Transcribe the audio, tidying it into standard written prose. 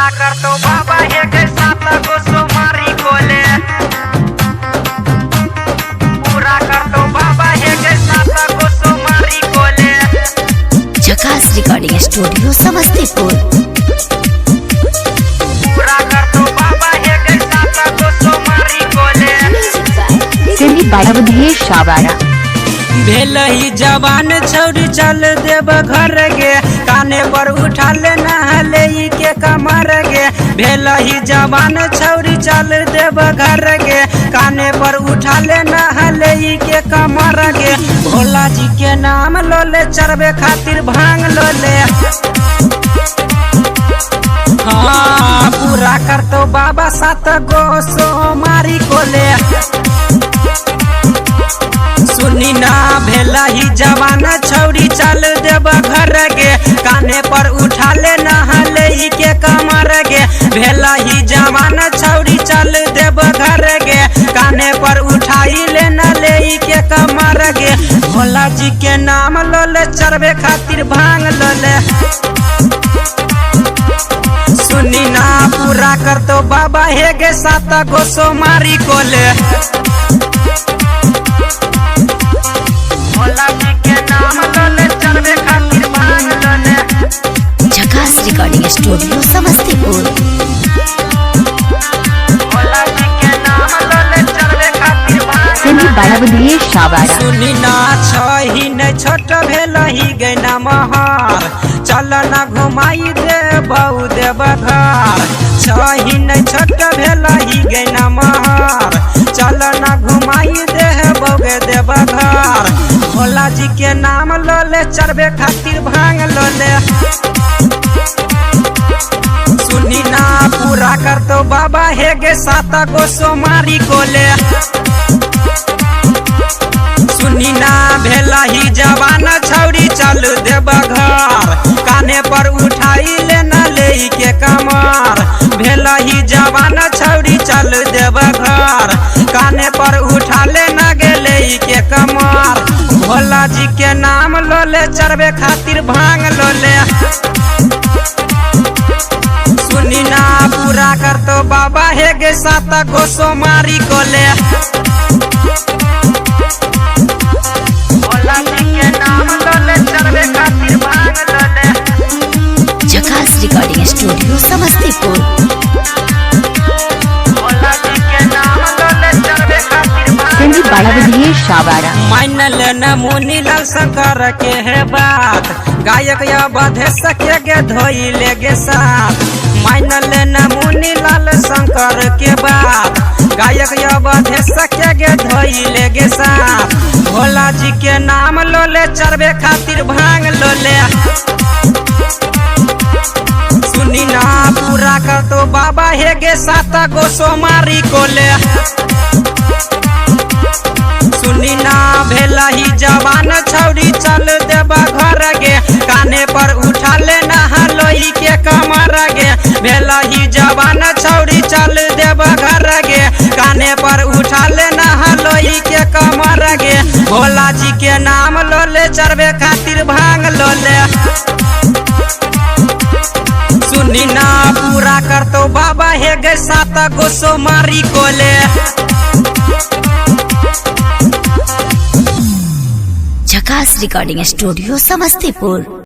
पूरा कर तो बाबा हे के साथ को सोमारी कोले। पूरा कर तो बाबा हे के साथ को सोमारी कोले। झकास रिकॉर्डिंग स्टूडियो समस्तीपुर। पूरा कर तो बाबा हे के साथ को सोमारी कोले। सिंधी बारावधी शावारा भेल ही जवान छौरी चल देव घर गे, काने पर उठा ले नहले के कमर गे। भेल ही जवान छौरी चल देव घर गे, काने पर उठा ले नहले के कमर गे। भोला जी के नाम लो ले, चरबे खातिर भांग लो ले। हाँ पूरा कर तो बाबा 7 गो सोमारी को ले। सुनी ना भेला ही जवान छौरी चल देव घर गे, काने पर उठा ले नहले के कमर गे। भेला ही जवान छौरी चल देव घर गे, काने पर उठाई ले नले के कमर गे। भोला जी के नाम लो ले, चरबे खातिर भांग लो ले। सुनी ना पूरा कर तो बाबा हे गे 7 गो सोमारी को ले। भोला जी के नाम लो ले, चरबे खातिर भांग लो ले। झकास रिकॉर्डिंग स्टूडियो समस्तीपुर। भोला जी के नाम लो ले, चरबे खातिर भांग सिंधी बारावधी शावारा सुनी ना छही न छोट भेल ही गई न महार, चल न घुमाई दे बहु देव घर। छही न छोट भेल ही गई न महार, चल न घुमाई दे बहु देव घर। भोला जी के नाम लो ले, चरबे खातिर भांग लो ले। सुनी ना पूरा कर तो बाबा हे गे 7 गो सोमारी को ले। सुनी ना भेला ही जवान छौरी चल देव घर, काने पर उठाई ले न ले के कमर। भेला ही जवान छौरी चल देव घर, काने पर उठा ले न गेले के कमर। भोला जी के नाम लो ले, चरबे खातिर भांग लो ले। सुनी ना पूरा कर तो बाबा हे गे 7 गो सोमारी को ले। भोला जी के नाम लो ले, चरबे खातिर भांग लो ले। झकास रिकॉर्डिंग स्टूडियो समस्तीपुर। भोला जी के नाम लो ले, चरबे खातिर भांग सिंधी बारावधी शावारा मान लेना मुनि लाल शंकर के है बात, गायक या बधे सके गे धोई ले गे साथ। मान लेना मुनि लाल शंकर के बात, गायक या बधे सके गे धोई ले गे साथ। भोला जी के नाम लो ले, चरबे खातिर भांग लो ले। सुनी ना पूरा कर तो बाबा हे गे 7 गो सोमारी को ले। सुनी ना भेला ही जवान छौरी चल देव घर गे, काने पर उठा ले नहलो के कमर गे। भेला ही जवान छौरी चल देव घर गे, काने पर उठा ले नहलो के कमर गे। भोला जी के नाम लो ले, चरबे खातिर भांग लो ले। सुनी ना पूरा कर तो बाबा हे गे 7 गो सोमारी को ले। झकास रिकॉर्डिंग स्टूडियो समस्तीपुर।